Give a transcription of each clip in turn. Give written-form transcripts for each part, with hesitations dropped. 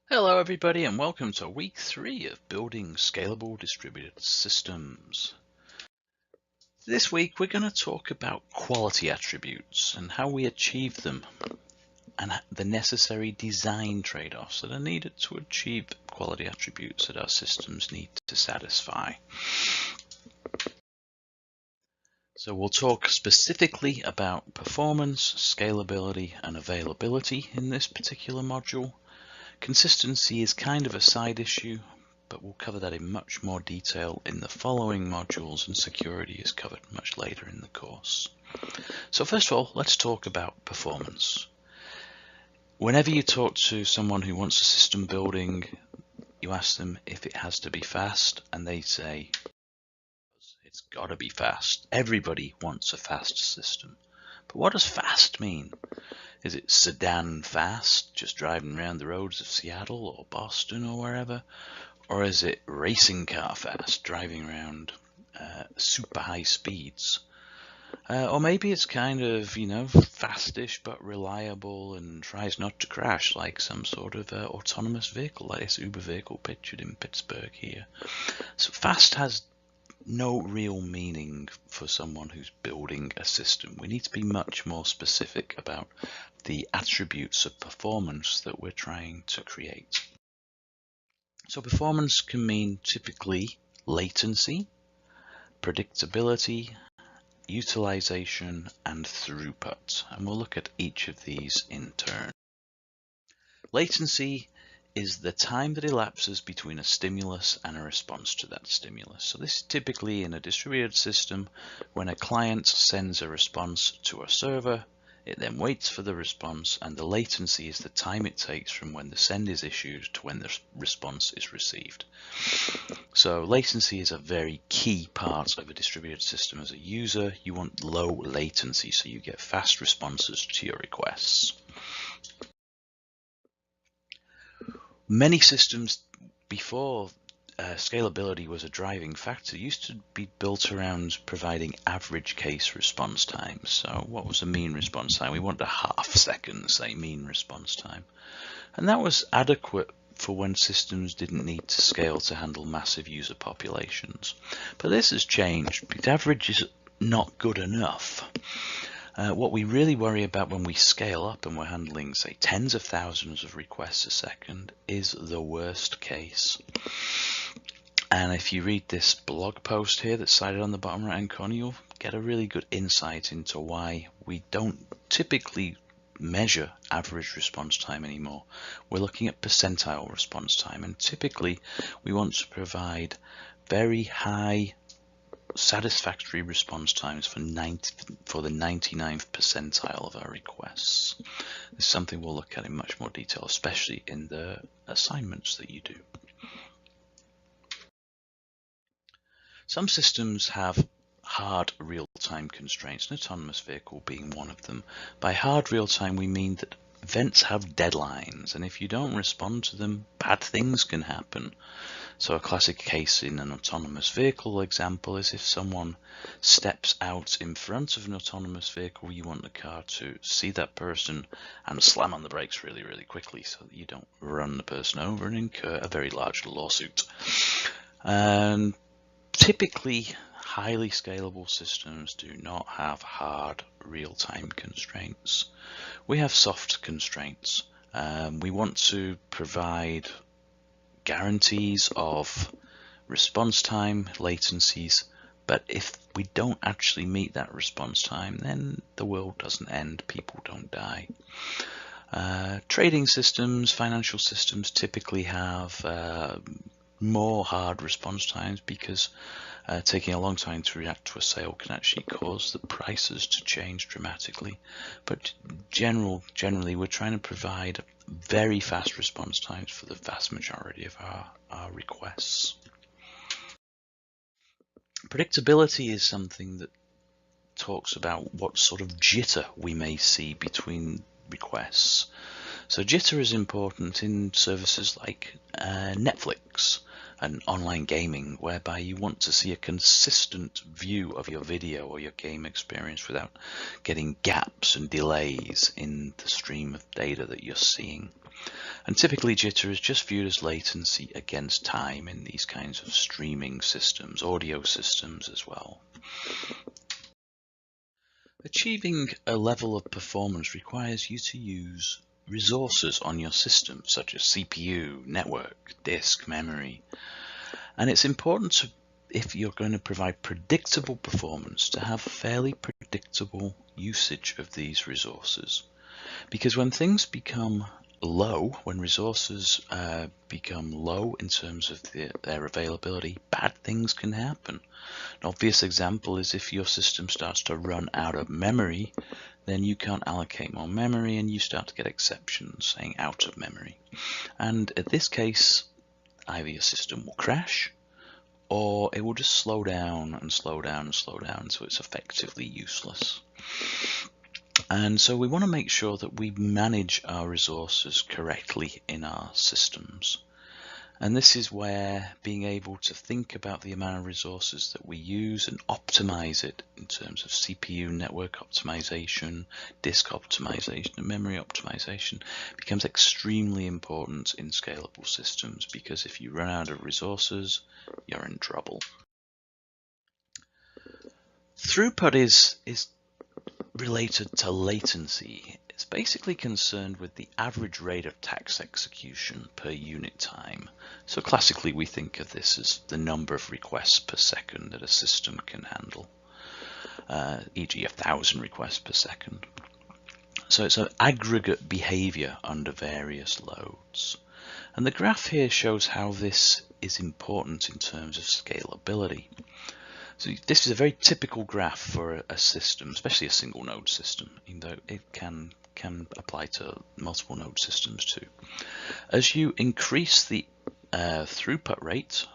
Hello everybody and welcome to week 3 of building scalable distributed systems. This week we're going to talk about quality attributes and how we achieve them and the necessary design trade-offs that are needed to achieve quality attributes that our systems need to satisfy. So we'll talk specifically about performance, scalability and availability in this particular module. Consistency is kind of a side issue, but we'll cover that in much more detail in the following modules, and security is covered much later in the course. So first of all, let's talk about performance. Whenever you talk to someone who wants a system building, you ask them if it has to be fast, and they say, it's got to be fast. Everybody wants a fast system. But what does fast mean? Is it sedan fast, just driving around the roads of Seattle or Boston or wherever? Or is it racing car fast, driving around super high speeds? Or maybe it's kind of, fastish but reliable and tries not to crash, like some sort of autonomous vehicle, like this Uber vehicle pictured in Pittsburgh here. So fast has no real meaning for someone who's building a system. We need to be much more specific about the attributes of performance that we're trying to create. So performance can mean typically latency, predictability, utilization, and throughput. And we'll look at each of these in turn. Latency is the time that elapses between a stimulus and a response to that stimulus. So this is typically in a distributed system when a client sends a response to a server. It then waits for the response, and the latency is the time it takes from when the send is issued to when the response is received. So latency is a very key part of a distributed system. As a user, you want low latency so you get fast responses to your requests. Many systems before scalability was a driving factor used to be built around providing average case response times. So what was the mean response time? We wanted a half second, say, mean response time. And that was adequate for when systems didn't need to scale to handle massive user populations. But this has changed because average is not good enough. What we really worry about when we scale up and we're handling, say, tens of thousands of requests a second is the worst case. And if you read this blog post here that's cited on the bottom right hand corner, you'll get a really good insight into why we don't typically measure average response time anymore. We're looking at percentile response time, and typically we want to provide very high satisfactory response times for the 99th percentile of our requests. This is something we'll look at in much more detail, especially in the assignments that you do. Some systems have hard real-time constraints, an autonomous vehicle being one of them. By hard real-time, we mean that events have deadlines, and if you don't respond to them, bad things can happen. So a classic case in an autonomous vehicle example is if someone steps out in front of an autonomous vehicle, you want the car to see that person and slam on the brakes really, really quickly so that you don't run the person over and incur a very large lawsuit. And typically, highly scalable systems do not have hard real-time constraints. We have soft constraints. We want to provide guarantees of response time, latencies, but if we don't actually meet that response time, then the world doesn't end, people don't die. Trading systems, financial systems typically have more hard response times because taking a long time to react to a sale can actually cause the prices to change dramatically. But generally, we're trying to provide very fast response times for the vast majority of our requests. Predictability is something that talks about what sort of jitter we may see between requests. So jitter is important in services like Netflix and online gaming, whereby you want to see a consistent view of your video or your game experience without getting gaps and delays in the stream of data that you're seeing. And typically jitter is just viewed as latency against time in these kinds of streaming systems, audio systems as well. Achieving a level of performance requires you to use resources on your system, such as CPU, network, disk, memory. And it's important to, if you're going to provide predictable performance, to have fairly predictable usage of these resources. Because when things become low, when resources become low in terms of their availability, bad things can happen. An obvious example is if your system starts to run out of memory, then you can't allocate more memory and you start to get exceptions saying out of memory. And in this case, either your system will crash or it will just slow down and slow down and slow down, so it's effectively useless. And so we want to make sure that we manage our resources correctly in our systems. And this is where being able to think about the amount of resources that we use and optimize it in terms of CPU network optimization, disk optimization, and memory optimization becomes extremely important in scalable systems, because if you run out of resources, you're in trouble. Throughput is related to latency. It's basically concerned with the average rate of task execution per unit time. So classically we think of this as the number of requests per second that a system can handle, e.g. 1,000 requests per second. So it's an aggregate behavior under various loads. And the graph here shows how this is important in terms of scalability. So this is a very typical graph for a system, especially a single node system, even though it can apply to multiple node systems too. As you increase the throughput rate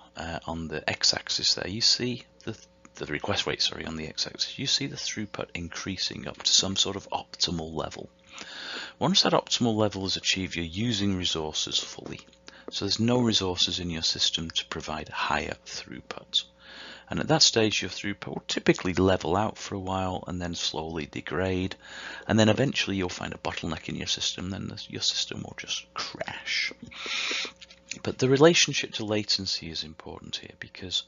on the x-axis there, you see the request rate, sorry, on the x-axis, you see the throughput increasing up to some sort of optimal level. Once that optimal level is achieved, you're using resources fully. So there's no resources in your system to provide higher throughput. And at that stage, your throughput will typically level out for a while and then slowly degrade. And then eventually you'll find a bottleneck in your system, then your system will just crash. But the relationship to latency is important here, because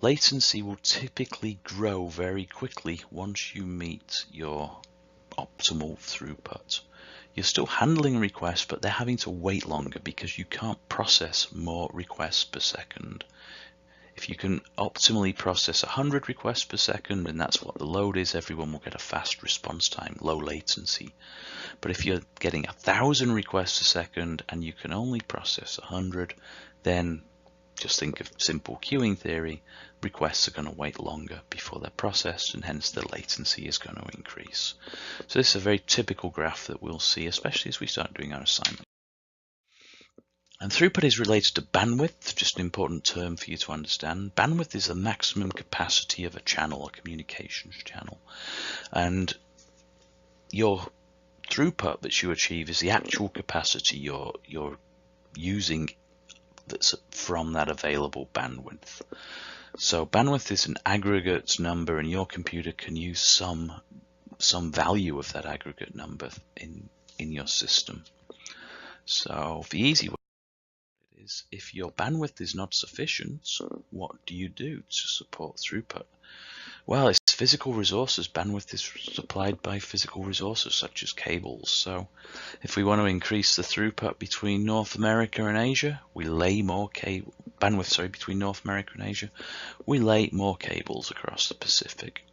latency will typically grow very quickly once you meet your optimal throughput. You're still handling requests, but they're having to wait longer because you can't process more requests per second. If you can optimally process 100 requests per second, and that's what the load is, everyone will get a fast response time, low latency. But if you're getting 1,000 requests a second and you can only process 100, then just think of simple queuing theory. Requests are going to wait longer before they're processed, and hence the latency is going to increase. So this is a very typical graph that we'll see, especially as we start doing our assignment. And throughput is related to bandwidth, just an important term for you to understand. Bandwidth is the maximum capacity of a channel, a communications channel. And your throughput that you achieve is the actual capacity you're using that's from that available bandwidth. So bandwidth is an aggregate number, and your computer can use some value of that aggregate number in your system. So the easy way is, if your bandwidth is not sufficient, what do you do to support throughput? Well, it's physical resources. Bandwidth is supplied by physical resources such as cables. So if we want to increase the throughput between North America and Asia, we lay more between North America and Asia, we lay more cables across the Pacific.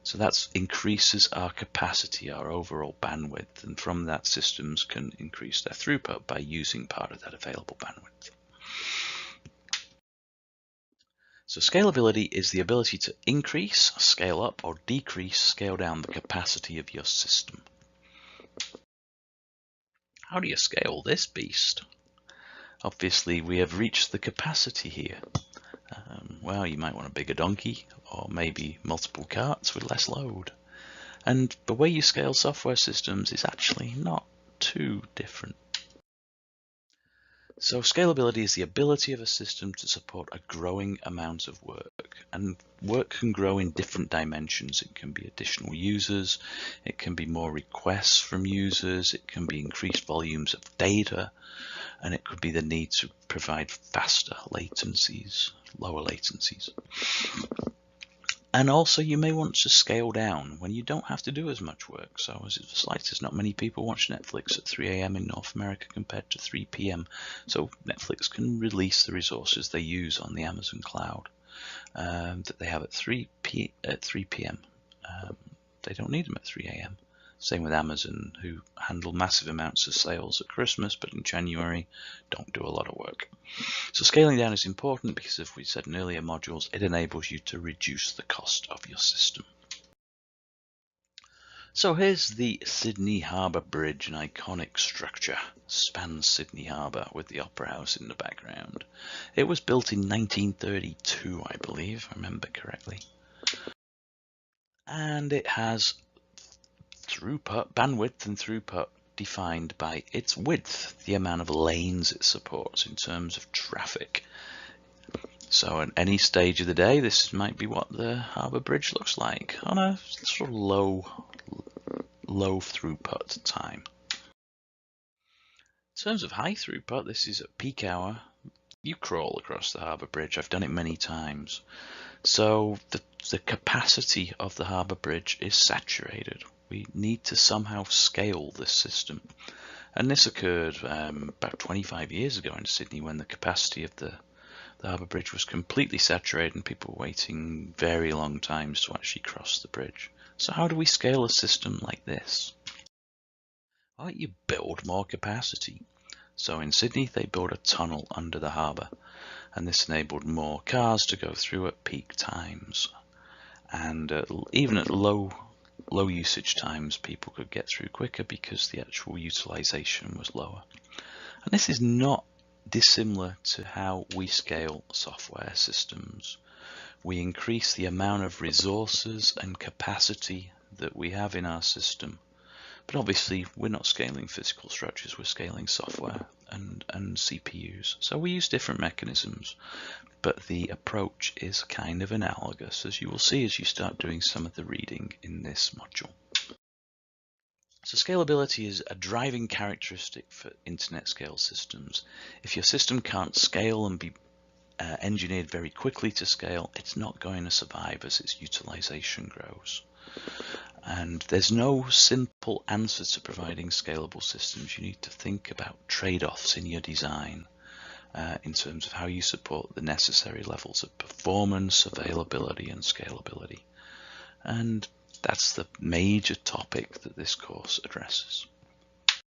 So that increases our capacity, our overall bandwidth, and from that systems can increase their throughput by using part of that available bandwidth. So scalability is the ability to increase, scale up, or decrease, scale down the capacity of your system. How do you scale this beast? Obviously, we have reached the capacity here. Well, you might want a bigger donkey, or maybe multiple carts with less load. And the way you scale software systems is actually not too different. So scalability is the ability of a system to support a growing amount of work, and work can grow in different dimensions. It can be additional users, it can be more requests from users, it can be increased volumes of data, and it could be the need to provide faster latencies, lower latencies. And also you may want to scale down when you don't have to do as much work. So as it's like, there's not many people watch Netflix at 3 a.m. in North America compared to 3 p.m. So Netflix can release the resources they use on the Amazon cloud that they have at 3 p.m. They don't need them at 3 a.m. Same with Amazon, who handle massive amounts of sales at Christmas, but in January don't do a lot of work. So scaling down is important because, as we said in earlier modules, it enables you to reduce the cost of your system. So here's the Sydney Harbour Bridge, an iconic structure, spans Sydney Harbour with the Opera House in the background. It was built in 1932, I believe, if I remember correctly. And it has throughput, bandwidth and throughput defined by its width, the amount of lanes it supports in terms of traffic. So at any stage of the day, this might be what the Harbour Bridge looks like on a sort of low throughput time. In terms of high throughput, this is at peak hour. You crawl across the Harbour Bridge. I've done it many times. So the capacity of the Harbour Bridge is saturated. We need to somehow scale this system. And this occurred about 25 years ago in Sydney, when the capacity of the Harbour Bridge was completely saturated and people were waiting very long times to actually cross the bridge. So how do we scale a system like this? Well, you build more capacity. So in Sydney, they built a tunnel under the harbour, and this enabled more cars to go through at peak times. And even at low usage times, people could get through quicker because the actual utilization was lower. And this is not dissimilar to how we scale software systems. We increase the amount of resources and capacity that we have in our system. But obviously, we're not scaling physical structures, we're scaling software and CPUs. So we use different mechanisms, but the approach is kind of analogous, as you will see as you start doing some of the reading in this module. So scalability is a driving characteristic for internet scale systems. If your system can't scale and be engineered very quickly to scale, it's not going to survive as its utilization grows. And there's no simple answer to providing scalable systems. You need to think about trade-offs in your design in terms of how you support the necessary levels of performance, availability, and scalability. And that's the major topic that this course addresses.